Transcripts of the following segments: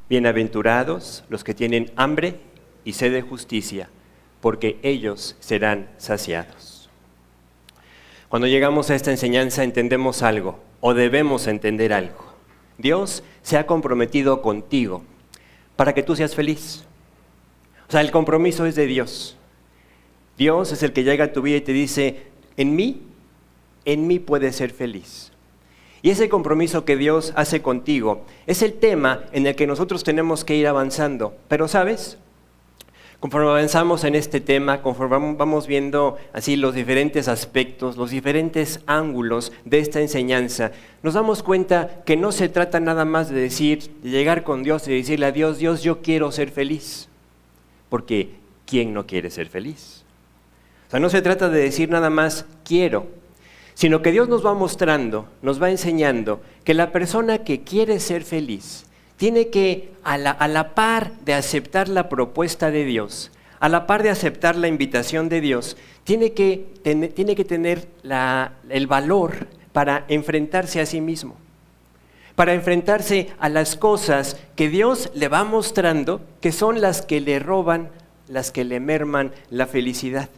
Bienaventurados los que tienen hambre y sed de justicia, porque ellos serán saciados. Cuando llegamos a esta enseñanza entendemos algo, o debemos entender algo. Dios se ha comprometido contigo para que tú seas feliz. O sea, el compromiso es de Dios. Dios es el que llega a tu vida y te dice, en mí puedes ser feliz. Y ese compromiso que Dios hace contigo es el tema en el que nosotros tenemos que ir avanzando. Pero, ¿sabes? Conforme avanzamos en este tema, conforme vamos viendo así los diferentes aspectos, los diferentes ángulos de esta enseñanza, nos damos cuenta que no se trata nada más de decir, de llegar con Dios y decirle a Dios, Dios, yo quiero ser feliz. Porque, ¿quién no quiere ser feliz? O sea, no se trata de decir nada más, quiero, sino que Dios nos va mostrando, nos va enseñando que la persona que quiere ser feliz tiene que, a la par de aceptar la propuesta de Dios, a la par de aceptar la invitación de Dios, tiene que tener el valor para enfrentarse a sí mismo, para enfrentarse a las cosas que Dios le va mostrando que son las que le roban, las que le merman la felicidad.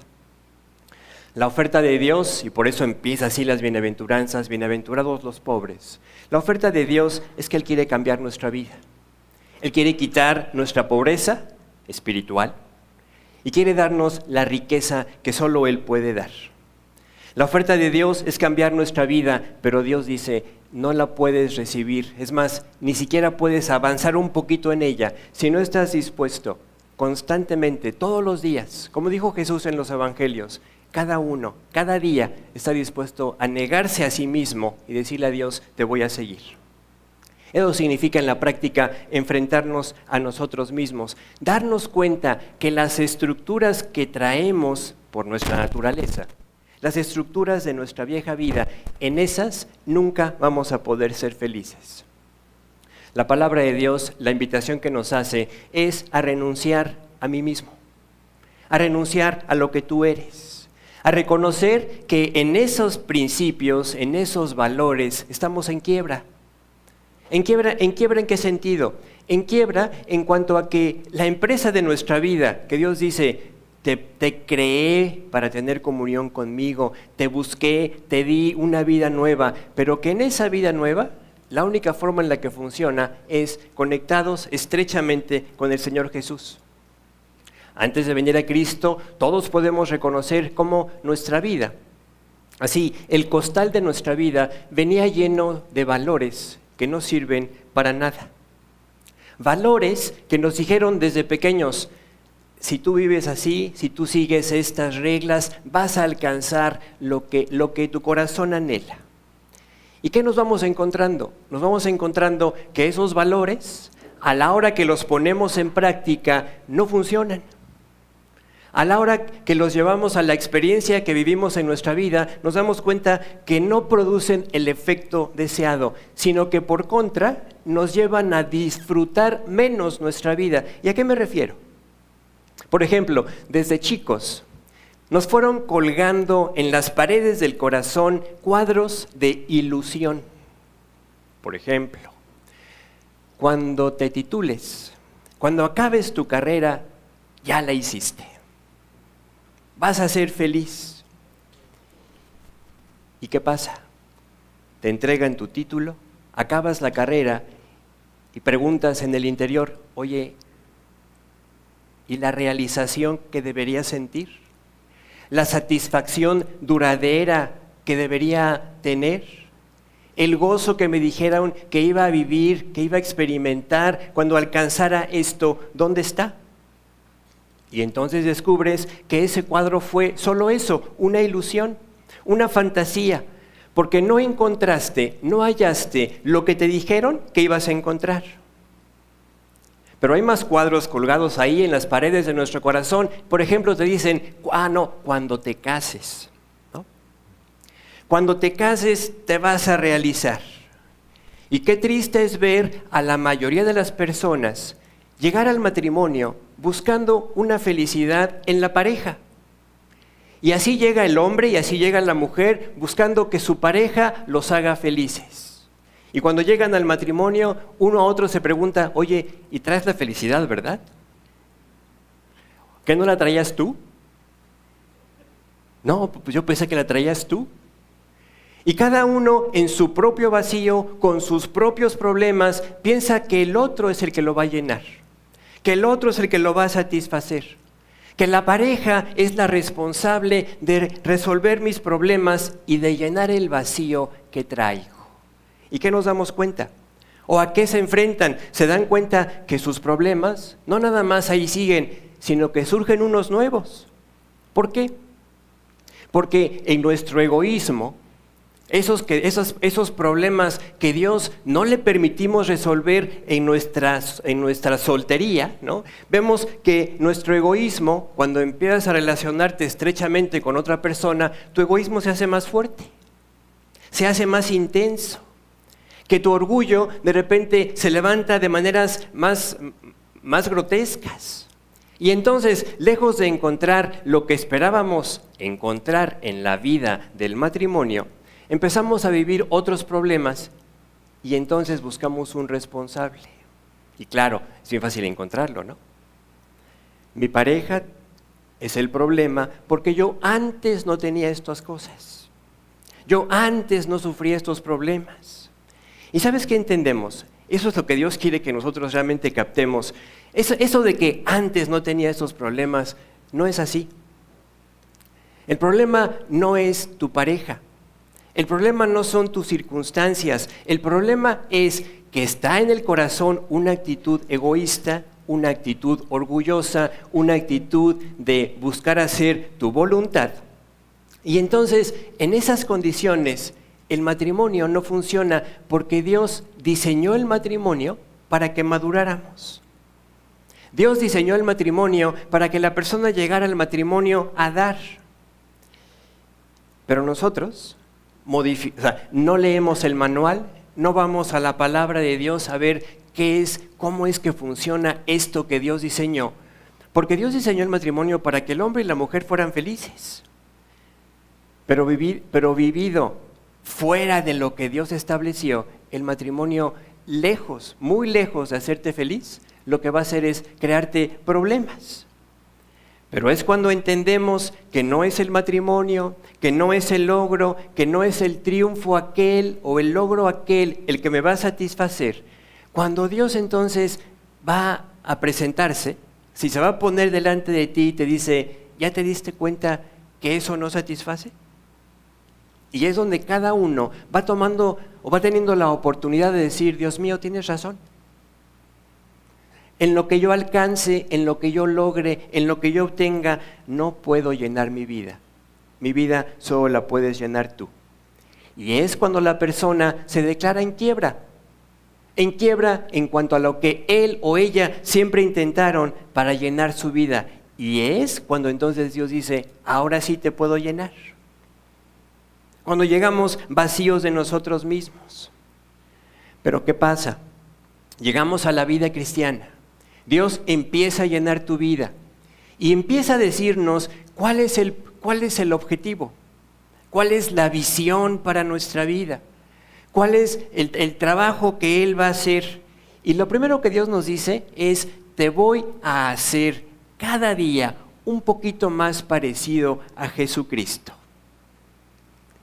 La oferta de Dios, y por eso empieza así las bienaventuranzas, bienaventurados los pobres. La oferta de Dios es que Él quiere cambiar nuestra vida. Él quiere quitar nuestra pobreza espiritual y quiere darnos la riqueza que solo Él puede dar. La oferta de Dios es cambiar nuestra vida, pero Dios dice, no la puedes recibir. Es más, ni siquiera puedes avanzar un poquito en ella si no estás dispuesto constantemente, todos los días, como dijo Jesús en los evangelios, cada día está dispuesto a negarse a sí mismo y decirle a Dios, te voy a seguir. Eso significa en la práctica enfrentarnos a nosotros mismos, darnos cuenta que las estructuras que traemos por nuestra naturaleza, las estructuras de nuestra vieja vida, en esas nunca vamos a poder ser felices. La palabra de Dios, la invitación que nos hace es a renunciar a mí mismo, a renunciar a lo que tú eres. A reconocer que en esos principios, en esos valores, estamos en quiebra. ¿En quiebra en qué sentido? En quiebra en cuanto a que la empresa de nuestra vida, que Dios dice, te creé para tener comunión conmigo, te busqué, te di una vida nueva, pero que en esa vida nueva, la única forma en la que funciona es conectados estrechamente con el Señor Jesús. Antes de venir a Cristo, todos podemos reconocer cómo nuestra vida, así, el costal de nuestra vida venía lleno de valores que no sirven para nada. Valores que nos dijeron desde pequeños, si tú vives así, si tú sigues estas reglas, vas a alcanzar lo que tu corazón anhela. ¿Y qué nos vamos encontrando? Nos vamos encontrando que esos valores, a la hora que los ponemos en práctica, no funcionan. A la hora que los llevamos a la experiencia que vivimos en nuestra vida, nos damos cuenta que no producen el efecto deseado, sino que por contra nos llevan a disfrutar menos nuestra vida. ¿Y a qué me refiero? Por ejemplo, desde chicos nos fueron colgando en las paredes del corazón cuadros de ilusión. Por ejemplo, cuando te titules, cuando acabes tu carrera, ya la hiciste. Vas a ser feliz. ¿Y qué pasa? Te entregan tu título, acabas la carrera y preguntas en el interior, oye, ¿y la realización que debería sentir? ¿La satisfacción duradera que debería tener? ¿El gozo que me dijeron que iba a vivir, que iba a experimentar cuando alcanzara esto, dónde está? Y entonces descubres que ese cuadro fue solo eso, una ilusión, una fantasía, porque no encontraste, no hallaste lo que te dijeron que ibas a encontrar. Pero hay más cuadros colgados ahí en las paredes de nuestro corazón. Por ejemplo, te dicen, cuando te cases, ¿no? Cuando te cases te vas a realizar. Y qué triste es ver a la mayoría de las personas llegar al matrimonio buscando una felicidad en la pareja. Y así llega el hombre y así llega la mujer buscando que su pareja los haga felices. Y cuando llegan al matrimonio, uno a otro se pregunta, oye, ¿y traes la felicidad, verdad? ¿Qué no la traías tú? No, pues yo pensé que la traías tú. Y cada uno en su propio vacío, con sus propios problemas, piensa que el otro es el que lo va a llenar, que el otro es el que lo va a satisfacer, que la pareja es la responsable de resolver mis problemas y de llenar el vacío que traigo. ¿Y qué nos damos cuenta? ¿O a qué se enfrentan? Se dan cuenta que sus problemas no nada más ahí siguen, sino que surgen unos nuevos. ¿Por qué? Porque en nuestro egoísmo, esos problemas que Dios no le permitimos resolver en nuestra soltería, ¿no? Vemos que nuestro egoísmo, cuando empiezas a relacionarte estrechamente con otra persona, tu egoísmo se hace más fuerte, se hace más intenso, que tu orgullo de repente se levanta de maneras más grotescas. Y entonces, lejos de encontrar lo que esperábamos encontrar en la vida del matrimonio, empezamos a vivir otros problemas y entonces buscamos un responsable. Y claro, es bien fácil encontrarlo, ¿no? Mi pareja es el problema porque yo antes no tenía estas cosas. Yo antes no sufría estos problemas. ¿Y sabes qué entendemos? Eso es lo que Dios quiere que nosotros realmente captemos. Eso de que antes no tenía estos problemas, no es así. El problema no es tu pareja. El problema no son tus circunstancias. El problema es que está en el corazón una actitud egoísta, una actitud orgullosa, una actitud de buscar hacer tu voluntad. Y entonces, en esas condiciones, el matrimonio no funciona porque Dios diseñó el matrimonio para que maduráramos. Dios diseñó el matrimonio para que la persona llegara al matrimonio a dar. Pero nosotros no leemos el manual, no vamos a la palabra de Dios a ver cómo es que funciona esto que Dios diseñó. Porque Dios diseñó el matrimonio para que el hombre y la mujer fueran felices. Pero vivido fuera de lo que Dios estableció, el matrimonio lejos, muy lejos de hacerte feliz, lo que va a hacer es crearte problemas. Pero es cuando entendemos que no es el matrimonio, que no es el logro, que no es el triunfo aquel o el logro aquel el que me va a satisfacer. Cuando Dios entonces va a presentarse, si se va a poner delante de ti y te dice, ¿ya te diste cuenta que eso no satisface? Y es donde cada uno va tomando o va teniendo la oportunidad de decir, Dios mío, tienes razón. En lo que yo alcance, en lo que yo logre, en lo que yo obtenga, no puedo llenar mi vida. Mi vida solo la puedes llenar tú. Y es cuando la persona se declara en quiebra en cuanto a lo que él o ella siempre intentaron para llenar su vida. Y es cuando entonces Dios dice, ahora sí te puedo llenar. Cuando llegamos vacíos de nosotros mismos. Pero ¿qué pasa? Llegamos a la vida cristiana. Dios empieza a llenar tu vida y empieza a decirnos cuál es el objetivo, cuál es la visión para nuestra vida, cuál es el trabajo que Él va a hacer. Y lo primero que Dios nos dice es, te voy a hacer cada día un poquito más parecido a Jesucristo.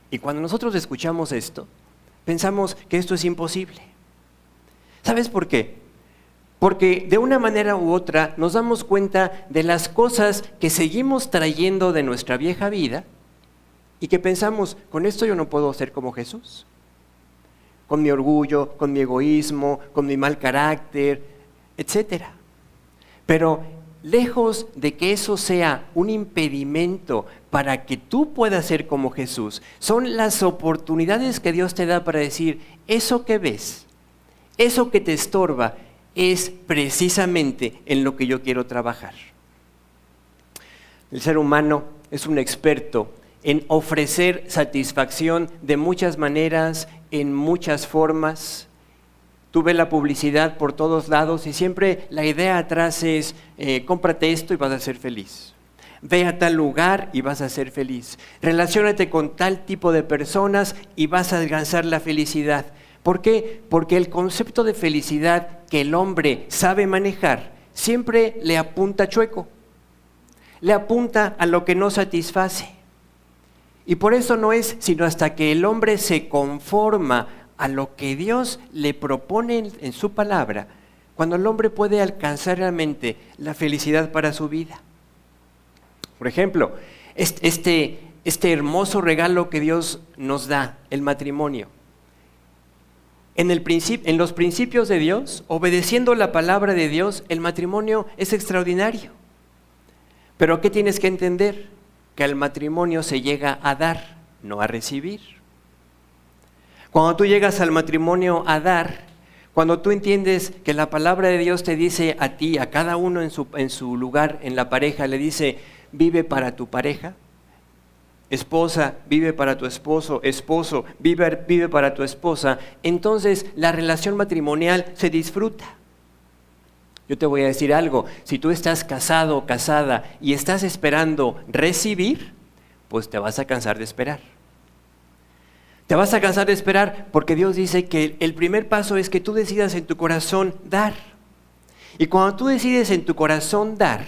Y cuando nosotros escuchamos esto, pensamos que esto es imposible. ¿Sabes por qué? Porque de una manera u otra nos damos cuenta de las cosas que seguimos trayendo de nuestra vieja vida y que pensamos, con esto yo no puedo ser como Jesús. Con mi orgullo, con mi egoísmo, con mi mal carácter, etc. Pero lejos de que eso sea un impedimento para que tú puedas ser como Jesús, son las oportunidades que Dios te da para decir, eso que ves, eso que te estorba, es precisamente en lo que yo quiero trabajar. El ser humano es un experto en ofrecer satisfacción de muchas maneras, en muchas formas. Tú ves la publicidad por todos lados y siempre la idea atrás es, cómprate esto y vas a ser feliz. Ve a tal lugar y vas a ser feliz. Relaciónate con tal tipo de personas y vas a alcanzar la felicidad. ¿Por qué? Porque el concepto de felicidad que el hombre sabe manejar siempre le apunta chueco, le apunta a lo que no satisface. Y por eso no es sino hasta que el hombre se conforma a lo que Dios le propone en su palabra, cuando el hombre puede alcanzar realmente la felicidad para su vida. Por ejemplo, este hermoso regalo que Dios nos da, el matrimonio. En los principios de Dios, obedeciendo la palabra de Dios, el matrimonio es extraordinario. Pero ¿qué tienes que entender? Que al matrimonio se llega a dar, no a recibir. Cuando tú llegas al matrimonio a dar, cuando tú entiendes que la palabra de Dios te dice a ti, a cada uno en su lugar, en la pareja, le dice, vive para tu pareja. Esposa, vive para tu esposo. Esposo, vive para tu esposa. Entonces la relación matrimonial se disfruta. Yo te voy a decir algo, si tú estás casado o casada y estás esperando recibir, pues te vas a cansar de esperar. Te vas a cansar de esperar porque Dios dice que el primer paso es que tú decidas en tu corazón dar. Y cuando tú decides en tu corazón dar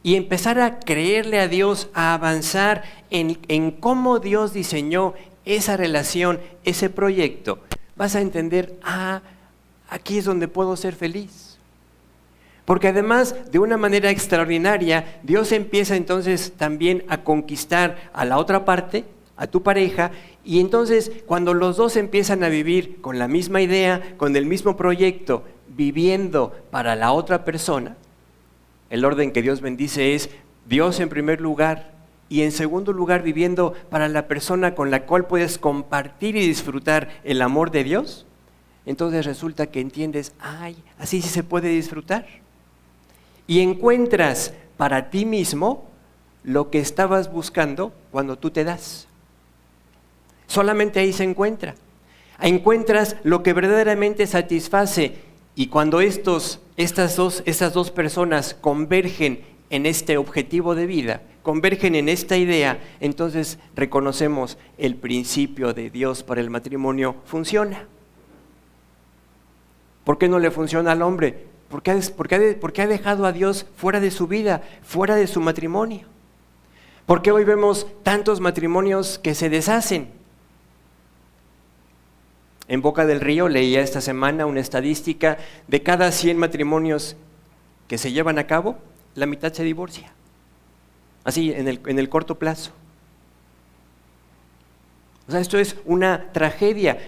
y empezar a creerle a Dios, a avanzar en cómo Dios diseñó esa relación, ese proyecto, vas a entender, aquí es donde puedo ser feliz. Porque además, de una manera extraordinaria, Dios empieza entonces también a conquistar a la otra parte, a tu pareja, y entonces cuando los dos empiezan a vivir con la misma idea, con el mismo proyecto, viviendo para la otra persona, el orden que Dios bendice es Dios en primer lugar y en segundo lugar viviendo para la persona con la cual puedes compartir y disfrutar el amor de Dios. Entonces resulta que entiendes, así sí se puede disfrutar. Y encuentras para ti mismo lo que estabas buscando cuando tú te das. Solamente ahí se encuentra. Encuentras lo que verdaderamente satisface. Y cuando estas dos personas convergen en este objetivo de vida, convergen en esta idea, entonces reconocemos el principio de Dios para el matrimonio funciona. ¿Por qué no le funciona al hombre? Porque ha dejado a Dios fuera de su vida, fuera de su matrimonio. ¿Por qué hoy vemos tantos matrimonios que se deshacen? En Boca del Río leía esta semana una estadística de cada 100 matrimonios que se llevan a cabo, la mitad se divorcia. Así, en el corto plazo. O sea, esto es una tragedia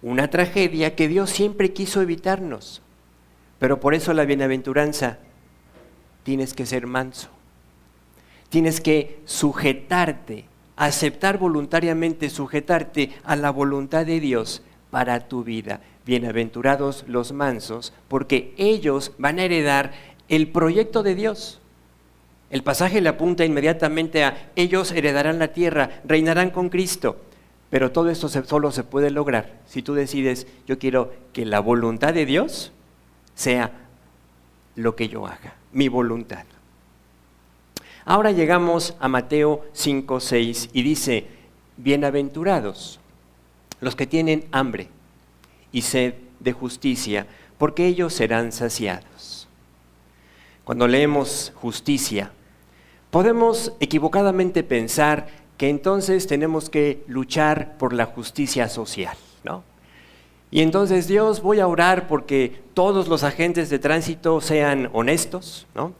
que Dios siempre quiso evitarnos. Pero por eso la bienaventuranza, tienes que ser manso. Tienes que sujetarte, aceptar voluntariamente, sujetarte a la voluntad de Dios para tu vida. Bienaventurados los mansos, porque ellos van a heredar el proyecto de Dios. El pasaje le apunta inmediatamente a ellos heredarán la tierra, reinarán con Cristo. Pero todo esto solo se puede lograr si tú decides, yo quiero que la voluntad de Dios sea lo que yo haga, mi voluntad. Ahora llegamos a Mateo 5:6 y dice, bienaventurados los que tienen hambre y sed de justicia, porque ellos serán saciados. Cuando leemos justicia, podemos equivocadamente pensar que entonces tenemos que luchar por la justicia social, ¿no? Y entonces, Dios, voy a orar porque todos los agentes de tránsito sean honestos, ¿no?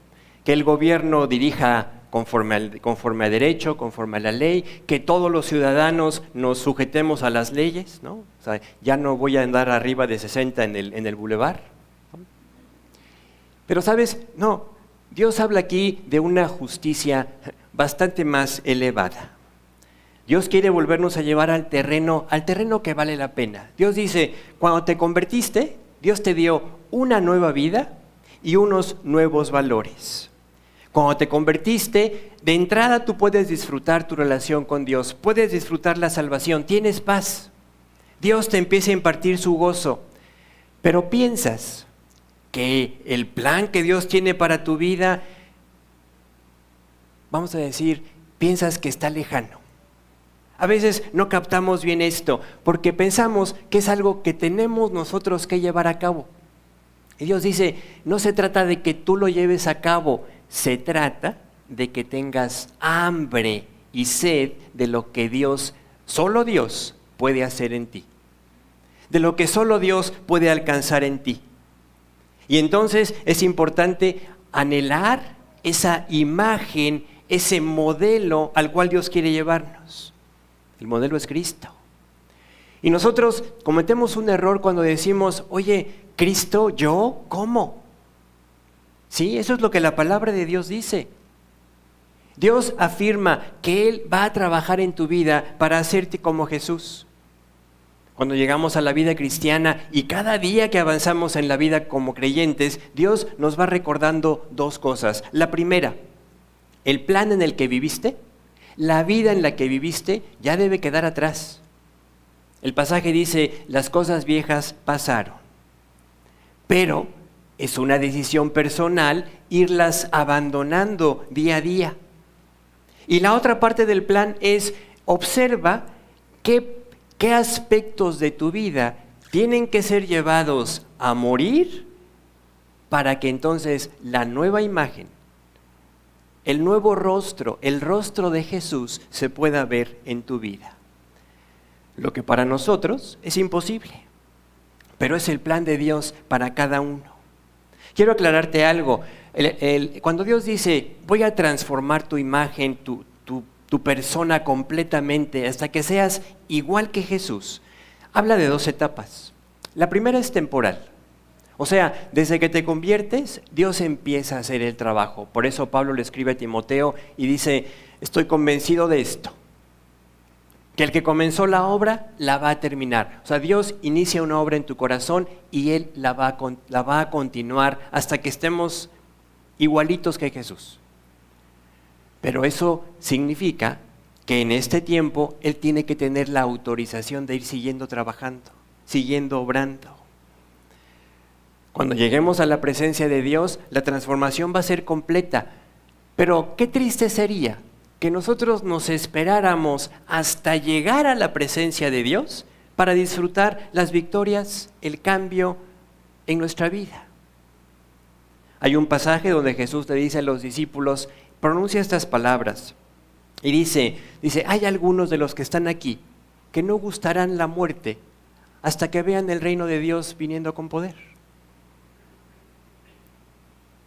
Que el gobierno dirija conforme a derecho, conforme a la ley, que todos los ciudadanos nos sujetemos a las leyes, ¿no? O sea, ya no voy a andar arriba de 60 en el bulevar, ¿no? Pero ¿sabes? No, Dios habla aquí de una justicia bastante más elevada. Dios quiere volvernos a llevar al terreno que vale la pena. Dios dice, cuando te convertiste, Dios te dio una nueva vida y unos nuevos valores. Cuando te convertiste, de entrada tú puedes disfrutar tu relación con Dios, puedes disfrutar la salvación, tienes paz. Dios te empieza a impartir su gozo, pero piensas que el plan que Dios tiene para tu vida, vamos a decir, piensas que está lejano. A veces no captamos bien esto porque pensamos que es algo que tenemos nosotros que llevar a cabo. Y Dios dice, no se trata de que tú lo lleves a cabo, se trata de que tengas hambre y sed de lo que Dios, solo Dios, puede hacer en ti. De lo que solo Dios puede alcanzar en ti. Y entonces es importante anhelar esa imagen, ese modelo al cual Dios quiere llevarnos. El modelo es Cristo. Y nosotros cometemos un error cuando decimos, oye, Cristo, ¿yo? ¿Cómo? Sí, eso es lo que la palabra de Dios dice. Dios afirma que Él va a trabajar en tu vida para hacerte como Jesús. Cuando llegamos a la vida cristiana y cada día que avanzamos en la vida como creyentes, Dios nos va recordando dos cosas. La primera, el plan en el que viviste, la vida en la que viviste, ya debe quedar atrás. El pasaje dice, las cosas viejas pasaron. Pero es una decisión personal irlas abandonando día a día. Y la otra parte del plan es, observa qué aspectos de tu vida tienen que ser llevados a morir para que entonces la nueva imagen, el nuevo rostro, el rostro de Jesús se pueda ver en tu vida. Lo que para nosotros es imposible, pero es el plan de Dios para cada uno. Quiero aclararte algo. Cuando Dios dice, voy a transformar tu imagen, tu persona completamente hasta que seas igual que Jesús, habla de dos etapas. La primera es temporal. O sea, desde que te conviertes, Dios empieza a hacer el trabajo. Por eso Pablo le escribe a Timoteo y dice, estoy convencido de esto, que el que comenzó la obra la va a terminar. O sea, Dios inicia una obra en tu corazón y Él la va a continuar hasta que estemos igualitos que Jesús. Pero eso significa que en este tiempo Él tiene que tener la autorización de ir siguiendo trabajando, siguiendo obrando. Cuando lleguemos a la presencia de Dios, la transformación va a ser completa. Pero qué triste sería que nosotros nos esperáramos hasta llegar a la presencia de Dios para disfrutar las victorias, el cambio en nuestra vida. Hay un pasaje donde Jesús le dice a los discípulos, pronuncia estas palabras y dice, hay algunos de los que están aquí que no gustarán la muerte hasta que vean el reino de Dios viniendo con poder.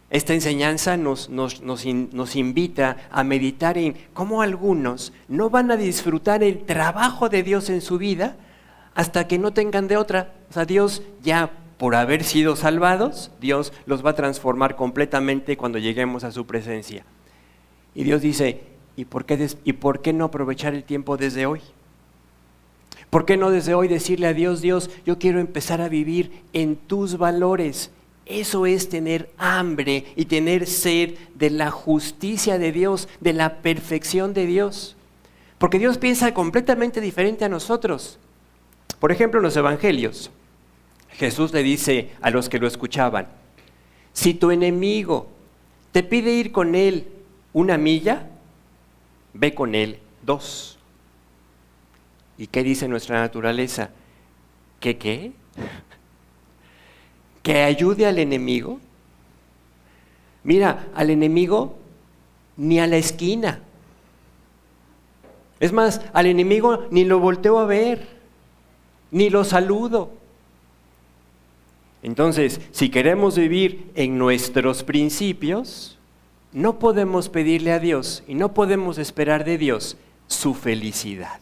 Esta enseñanza nos invita a meditar en cómo algunos no van a disfrutar el trabajo de Dios en su vida hasta que no tengan de otra. O sea, Dios ya por haber sido salvados, Dios los va a transformar completamente cuando lleguemos a su presencia. Y Dios dice, ¿y por qué no aprovechar el tiempo desde hoy? ¿Por qué no desde hoy decirle a Dios, Dios, yo quiero empezar a vivir en tus valores? Eso es tener hambre y tener sed de la justicia de Dios, de la perfección de Dios. Porque Dios piensa completamente diferente a nosotros. Por ejemplo, en los evangelios, Jesús le dice a los que lo escuchaban, si tu enemigo te pide ir con él 1 milla, ve con él 2. ¿Y qué dice nuestra naturaleza? ¿Qué? ¿Que ayude al enemigo? Mira, al enemigo ni a la esquina. Es más, al enemigo ni lo volteo a ver, ni lo saludo. Entonces, si queremos vivir en nuestros principios, no podemos pedirle a Dios y no podemos esperar de Dios su felicidad,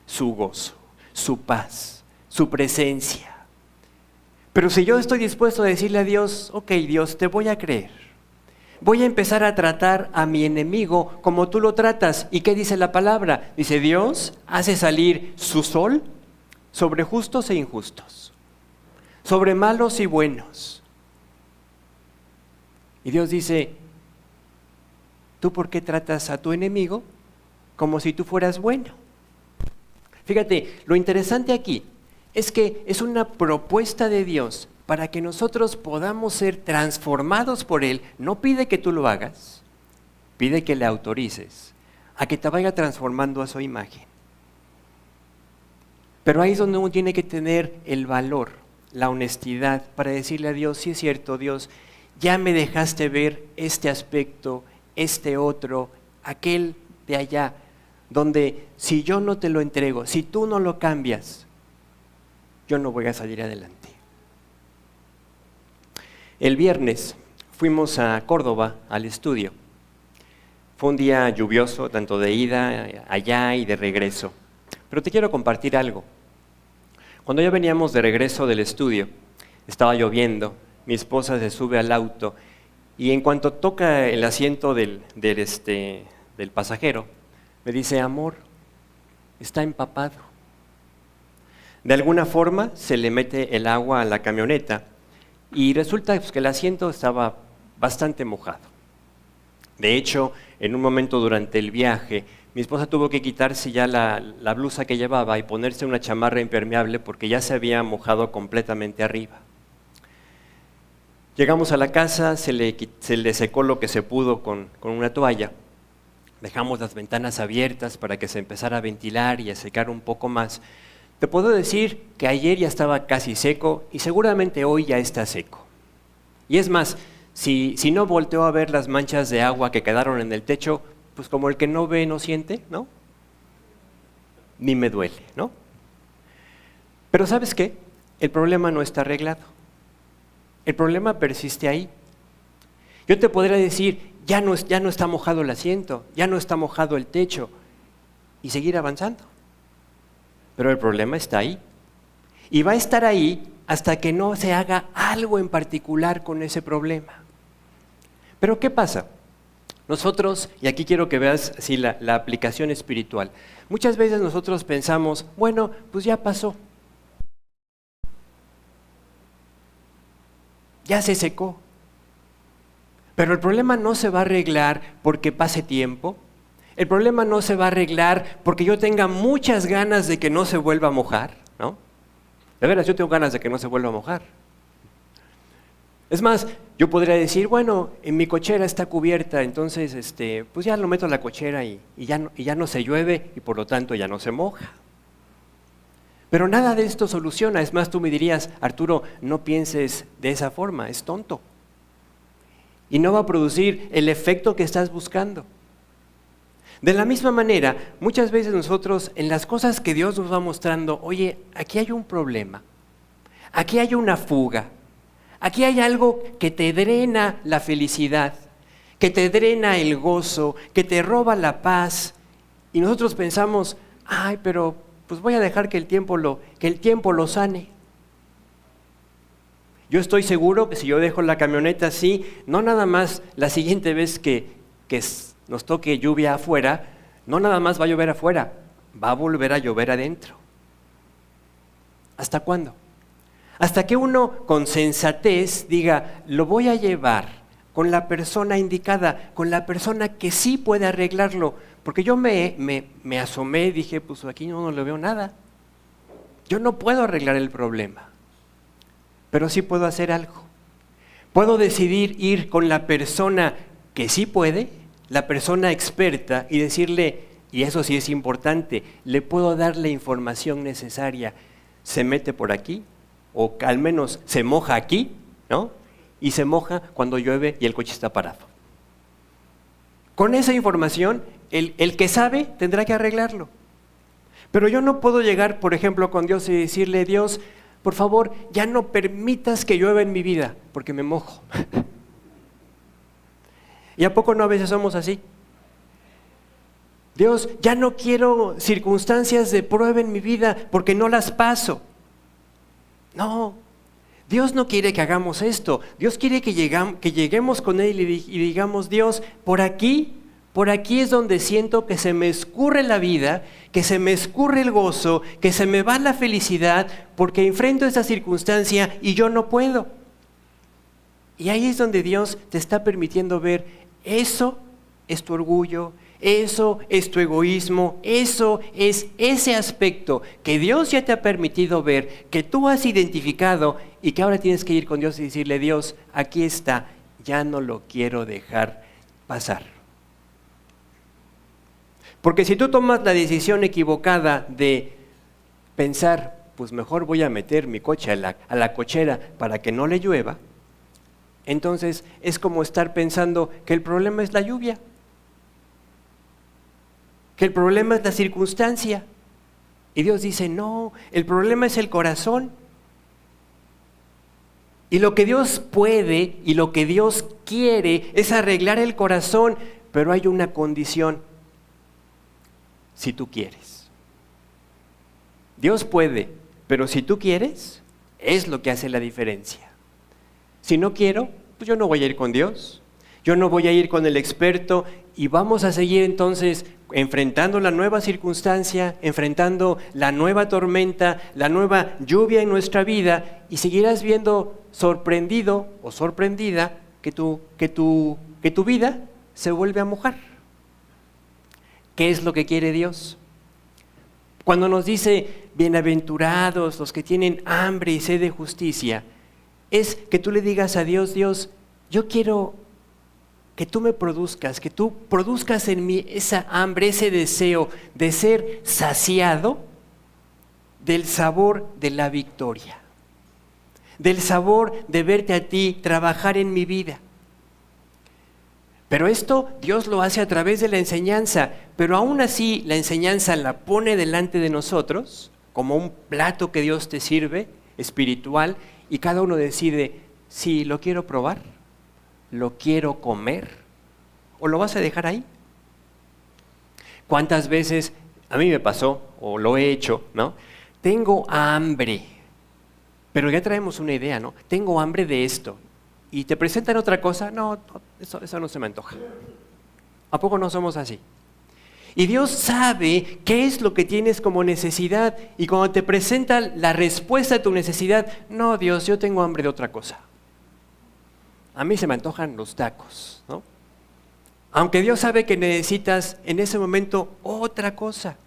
su gozo, su paz, su presencia. Pero si yo estoy dispuesto a decirle a Dios, ok Dios, te voy a creer. Voy a empezar a tratar a mi enemigo como tú lo tratas. ¿Y qué dice la palabra? Dice, Dios hace salir su sol sobre justos e injustos, sobre malos y buenos. Y Dios dice, ¿tú por qué tratas a tu enemigo como si tú fueras bueno? Fíjate, lo interesante aquí es que es una propuesta de Dios para que nosotros podamos ser transformados por Él. No pide que tú lo hagas, pide que le autorices a que te vaya transformando a su imagen. Pero ahí es donde uno tiene que tener el valor, la honestidad, para decirle a Dios, sí es cierto, Dios, ya me dejaste ver este aspecto, este otro, aquel de allá, donde si yo no te lo entrego, si tú no lo cambias, yo no voy a salir adelante. El viernes fuimos a Córdoba al estudio. Fue un día lluvioso, tanto de ida allá y de regreso. Pero te quiero compartir algo. Cuando ya veníamos de regreso del estudio, estaba lloviendo, mi esposa se sube al auto y en cuanto toca el asiento del pasajero, me dice, amor, está empapado. De alguna forma se le mete el agua a la camioneta y resulta que el asiento estaba bastante mojado. De hecho, en un momento durante el viaje, mi esposa tuvo que quitarse ya la blusa que llevaba y ponerse una chamarra impermeable porque ya se había mojado completamente arriba. Llegamos a la casa, se le secó lo que se pudo con una toalla. Dejamos las ventanas abiertas para que se empezara a ventilar y a secar un poco más. Te puedo decir que ayer ya estaba casi seco y seguramente hoy ya está seco. Y es más, si no volteo a ver las manchas de agua que quedaron en el techo, pues como el que no ve no siente, ¿no? Ni me duele, ¿no? Pero ¿sabes qué? El problema no está arreglado. El problema persiste ahí. Yo te podría decir, ya no está mojado el asiento, ya no está mojado el techo, y seguir avanzando. Pero el problema está ahí. Y va a estar ahí hasta que no se haga algo en particular con ese problema. Pero ¿qué pasa? Nosotros, y aquí quiero que veas así la aplicación espiritual, muchas veces nosotros pensamos, bueno, pues ya pasó. Ya se secó. Pero el problema no se va a arreglar porque pase tiempo. El problema no se va a arreglar porque yo tenga muchas ganas de que no se vuelva a mojar, ¿no? De veras, yo tengo ganas de que no se vuelva a mojar. Es más, yo podría decir, bueno, en mi cochera está cubierta, entonces pues ya lo meto a la cochera y ya no se llueve y por lo tanto ya no se moja. Pero nada de esto soluciona. Es más, tú me dirías, Arturo, no pienses de esa forma, es tonto. Y no va a producir el efecto que estás buscando. De la misma manera, muchas veces nosotros en las cosas que Dios nos va mostrando, oye, aquí hay un problema, aquí hay una fuga, aquí hay algo que te drena la felicidad, que te drena el gozo, que te roba la paz. Y nosotros pensamos, ay, pero pues voy a dejar que el tiempo lo sane. Yo estoy seguro que si yo dejo la camioneta así, no nada más la siguiente vez que nos toque lluvia afuera, no nada más va a llover afuera, va a volver a llover adentro. ¿Hasta cuándo? Hasta que uno con sensatez diga, lo voy a llevar con la persona indicada, con la persona que sí puede arreglarlo. Porque yo me asomé y dije, pues aquí no le veo nada. Yo no puedo arreglar el problema, pero sí puedo hacer algo. Puedo decidir ir con la persona que sí puede, la persona experta, y decirle, y eso sí es importante, le puedo dar la información necesaria. Se mete por aquí, o al menos se moja aquí, ¿no? Y se moja cuando llueve y el coche está parado. Con esa información, el que sabe tendrá que arreglarlo. Pero yo no puedo llegar, por ejemplo, con Dios y decirle, Dios, por favor, ya no permitas que llueva en mi vida, porque me mojo. ¿Y a poco no a veces somos así? Dios, ya no quiero circunstancias de prueba en mi vida, porque no las paso. No, Dios no quiere que hagamos esto. Dios quiere que lleguemos con Él y digamos, Dios, por aquí es donde siento que se me escurre la vida, que se me escurre el gozo, que se me va la felicidad, porque enfrento esta circunstancia y yo no puedo. Y ahí es donde Dios te está permitiendo ver, eso es tu orgullo, eso es tu egoísmo, eso es ese aspecto que Dios ya te ha permitido ver, que tú has identificado y que ahora tienes que ir con Dios y decirle, Dios, aquí está, ya no lo quiero dejar pasar. Porque si tú tomas la decisión equivocada de pensar, pues mejor voy a meter mi coche a la cochera para que no le llueva, entonces es como estar pensando que el problema es la lluvia, que el problema es la circunstancia. Y Dios dice, no, el problema es el corazón. Y lo que Dios puede y lo que Dios quiere es arreglar el corazón, pero hay una condición: si tú quieres. Dios puede, pero si tú quieres, es lo que hace la diferencia. Si no quiero, pues yo no voy a ir con Dios, yo no voy a ir con el experto, y vamos a seguir entonces enfrentando la nueva circunstancia, enfrentando la nueva tormenta, la nueva lluvia en nuestra vida, y seguirás viendo sorprendido o sorprendida que tu vida se vuelve a mojar. ¿Qué es lo que quiere Dios? Cuando nos dice, bienaventurados los que tienen hambre y sed de justicia, es que tú le digas a Dios, Dios, yo quiero que tú me produzcas, que tú produzcas en mí esa hambre, ese deseo de ser saciado del sabor de la victoria, del sabor de verte a ti trabajar en mi vida. Pero esto Dios lo hace a través de la enseñanza, pero aún así la enseñanza la pone delante de nosotros como un plato que Dios te sirve, espiritual, y cada uno decide si lo quiero probar, lo quiero comer, o lo vas a dejar ahí. ¿Cuántas veces a mí me pasó, o lo he hecho, ¿no? Tengo hambre, pero ya traemos una idea, ¿no? Tengo hambre de esto. Y te presentan otra cosa, no, eso no se me antoja. ¿A poco no somos así? Y Dios sabe qué es lo que tienes como necesidad, y cuando te presenta la respuesta a tu necesidad, no, Dios, yo tengo hambre de otra cosa. A mí se me antojan los tacos, ¿no? Aunque Dios sabe que necesitas en ese momento otra cosa.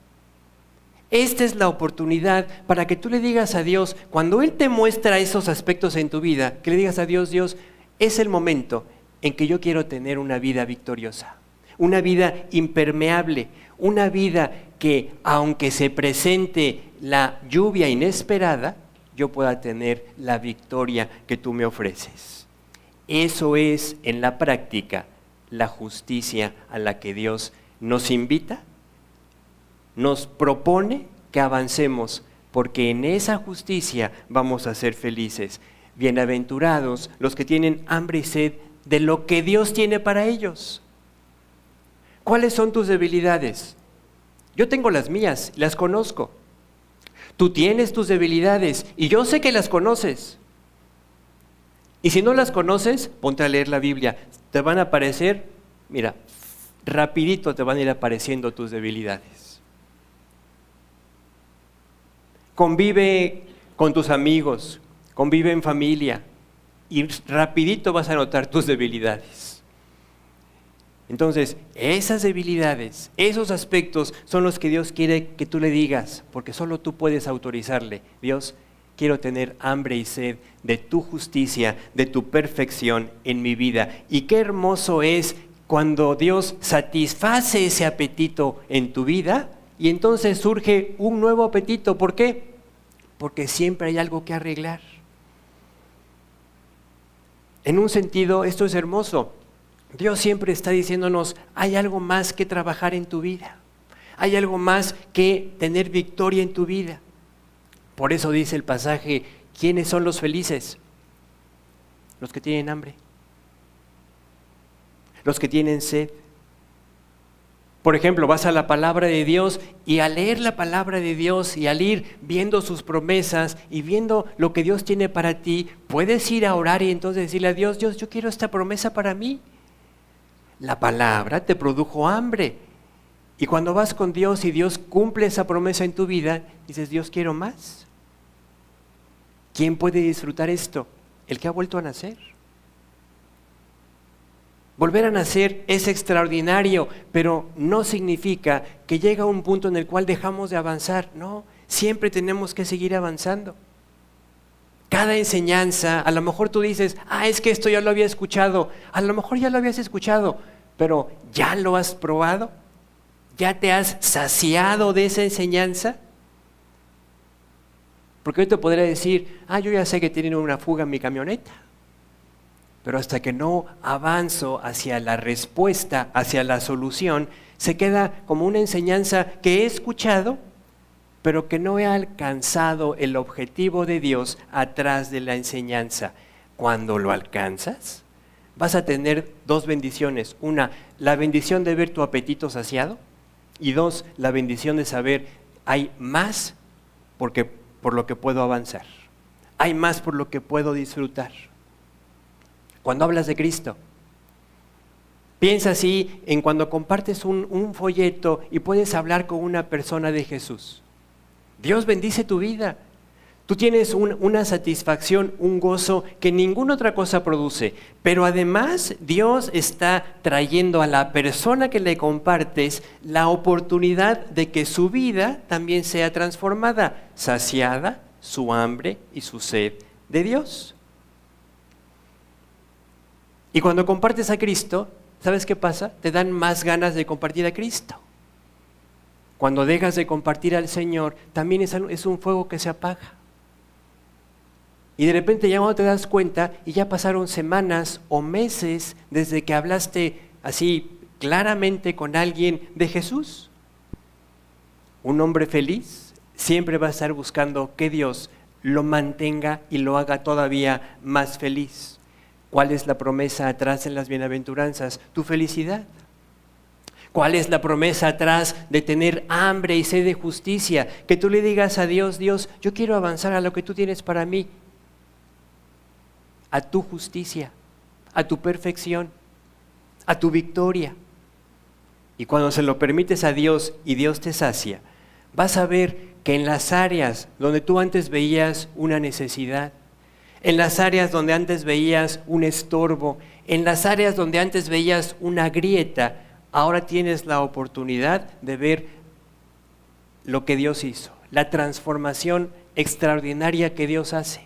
Esta es la oportunidad para que tú le digas a Dios, cuando Él te muestra esos aspectos en tu vida, que le digas a Dios, Dios, es el momento en que yo quiero tener una vida victoriosa, una vida impermeable, una vida que aunque se presente la lluvia inesperada, yo pueda tener la victoria que tú me ofreces. Eso es en la práctica la justicia a la que Dios nos invita, nos propone que avancemos, porque en esa justicia vamos a ser felices. Bienaventurados los que tienen hambre y sed de lo que Dios tiene para ellos. ¿Cuáles son tus debilidades? Yo tengo las mías, las conozco. Tú tienes tus debilidades y yo sé que las conoces. Y si no las conoces, ponte a leer la Biblia. Te van a aparecer, mira, rapidito te van a ir apareciendo tus debilidades. Convive con tus amigos, convive en familia y rapidito vas a notar tus debilidades. Entonces, esas debilidades, esos aspectos son los que Dios quiere que tú le digas, porque solo tú puedes autorizarle. Dios, quiero tener hambre y sed de tu justicia, de tu perfección en mi vida. Y qué hermoso es cuando Dios satisface ese apetito en tu vida y entonces surge un nuevo apetito. ¿Por qué? Porque siempre hay algo que arreglar. En un sentido, esto es hermoso. Dios siempre está diciéndonos, hay algo más que trabajar en tu vida. Hay algo más que tener victoria en tu vida. Por eso dice el pasaje, ¿quiénes son los felices? Los que tienen hambre. Los que tienen sed. Por ejemplo, vas a la palabra de Dios y al leer la palabra de Dios y al ir viendo sus promesas y viendo lo que Dios tiene para ti, puedes ir a orar y entonces decirle a Dios, Dios, yo quiero esta promesa para mí. La palabra te produjo hambre. Y cuando vas con Dios y Dios cumple esa promesa en tu vida, dices, Dios, quiero más. ¿Quién puede disfrutar esto? El que ha vuelto a nacer. Volver a nacer es extraordinario, pero no significa que llega un punto en el cual dejamos de avanzar. No, siempre tenemos que seguir avanzando. Cada enseñanza, a lo mejor tú dices, es que esto ya lo había escuchado. A lo mejor ya lo habías escuchado, pero ¿ya lo has probado? ¿Ya te has saciado de esa enseñanza? Porque yo te podría decir, yo ya sé que tienen una fuga en mi camioneta. Pero hasta que no avanzo hacia la respuesta, hacia la solución, se queda como una enseñanza que he escuchado, pero que no he alcanzado el objetivo de Dios atrás de la enseñanza. Cuando lo alcanzas, vas a tener dos bendiciones. Una, la bendición de ver tu apetito saciado. Y dos, la bendición de saber, hay más por lo que puedo avanzar. Hay más por lo que puedo disfrutar. Cuando hablas de Cristo, piensa así en cuando compartes un folleto y puedes hablar con una persona de Jesús. Dios bendice tu vida. Tú tienes una satisfacción, un gozo que ninguna otra cosa produce. Pero además Dios está trayendo a la persona que le compartes la oportunidad de que su vida también sea transformada, saciada su hambre y su sed de Dios. Y cuando compartes a Cristo, ¿sabes qué pasa? Te dan más ganas de compartir a Cristo. Cuando dejas de compartir al Señor, también es un fuego que se apaga. Y de repente ya cuando te das cuenta, y ya pasaron semanas o meses desde que hablaste así claramente con alguien de Jesús. Un hombre feliz siempre va a estar buscando que Dios lo mantenga y lo haga todavía más feliz. ¿Cuál es la promesa atrás en las bienaventuranzas? Tu felicidad. ¿Cuál es la promesa atrás de tener hambre y sed de justicia? Que tú le digas a Dios, Dios, yo quiero avanzar a lo que tú tienes para mí. A tu justicia, a tu perfección, a tu victoria. Y cuando se lo permites a Dios y Dios te sacia, vas a ver que en las áreas donde tú antes veías una necesidad, en las áreas donde antes veías un estorbo, en las áreas donde antes veías una grieta, ahora tienes la oportunidad de ver lo que Dios hizo, la transformación extraordinaria que Dios hace.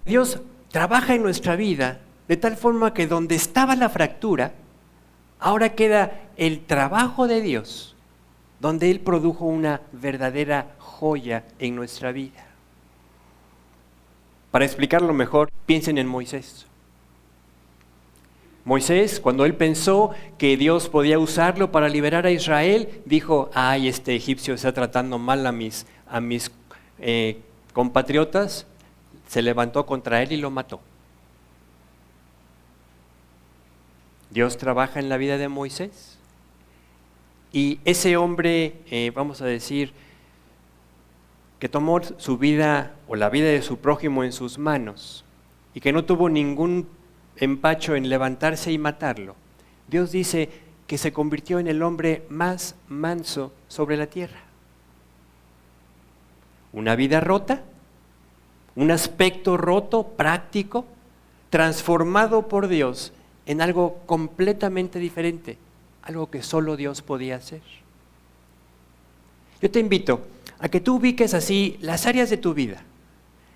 Dios trabaja en nuestra vida de tal forma que donde estaba la fractura, ahora queda el trabajo de Dios, donde Él produjo una verdadera joya en nuestra vida. Para explicarlo mejor, piensen en Moisés. Moisés, cuando él pensó que Dios podía usarlo para liberar a Israel, dijo, este egipcio está tratando mal a mis compatriotas, se levantó contra él y lo mató. Dios trabaja en la vida de Moisés. Y ese hombre, vamos a decir, que tomó su vida o la vida de su prójimo en sus manos y que no tuvo ningún empacho en levantarse y matarlo, Dios dice que se convirtió en el hombre más manso sobre la tierra. Una vida rota, un aspecto roto, práctico, transformado por Dios en algo completamente diferente, algo que solo Dios podía hacer. Yo te invito a que tú ubiques así las áreas de tu vida,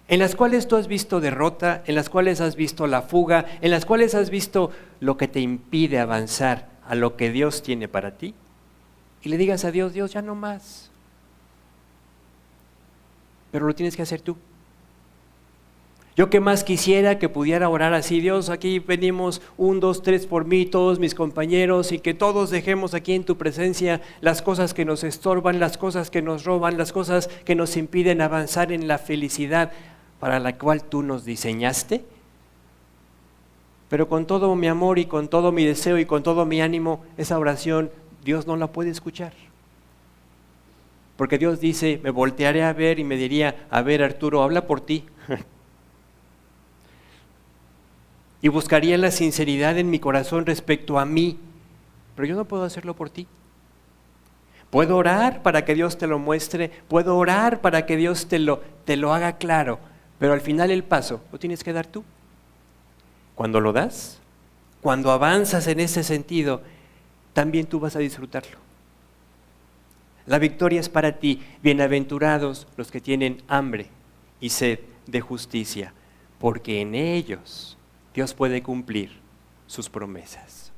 en las cuales tú has visto derrota, en las cuales has visto la fuga, en las cuales has visto lo que te impide avanzar a lo que Dios tiene para ti, y le digas a Dios, Dios, ya no más. Pero lo tienes que hacer tú. Yo que más quisiera que pudiera orar así, Dios, aquí venimos 1, 2, 3 por mí, todos mis compañeros, y que todos dejemos aquí en tu presencia las cosas que nos estorban, las cosas que nos roban, las cosas que nos impiden avanzar en la felicidad para la cual tú nos diseñaste. Pero con todo mi amor y con todo mi deseo y con todo mi ánimo, esa oración Dios no la puede escuchar. Porque Dios dice, me voltearé a ver y me diría, a ver Arturo, habla por ti. Y buscaría la sinceridad en mi corazón respecto a mí, pero yo no puedo hacerlo por ti. Puedo orar para que Dios te lo muestre, puedo orar para que Dios te lo haga claro, pero al final el paso lo tienes que dar tú. Cuando lo das, cuando avanzas en ese sentido, también tú vas a disfrutarlo. La victoria es para ti. Bienaventurados los que tienen hambre y sed de justicia, porque en ellos Dios puede cumplir sus promesas.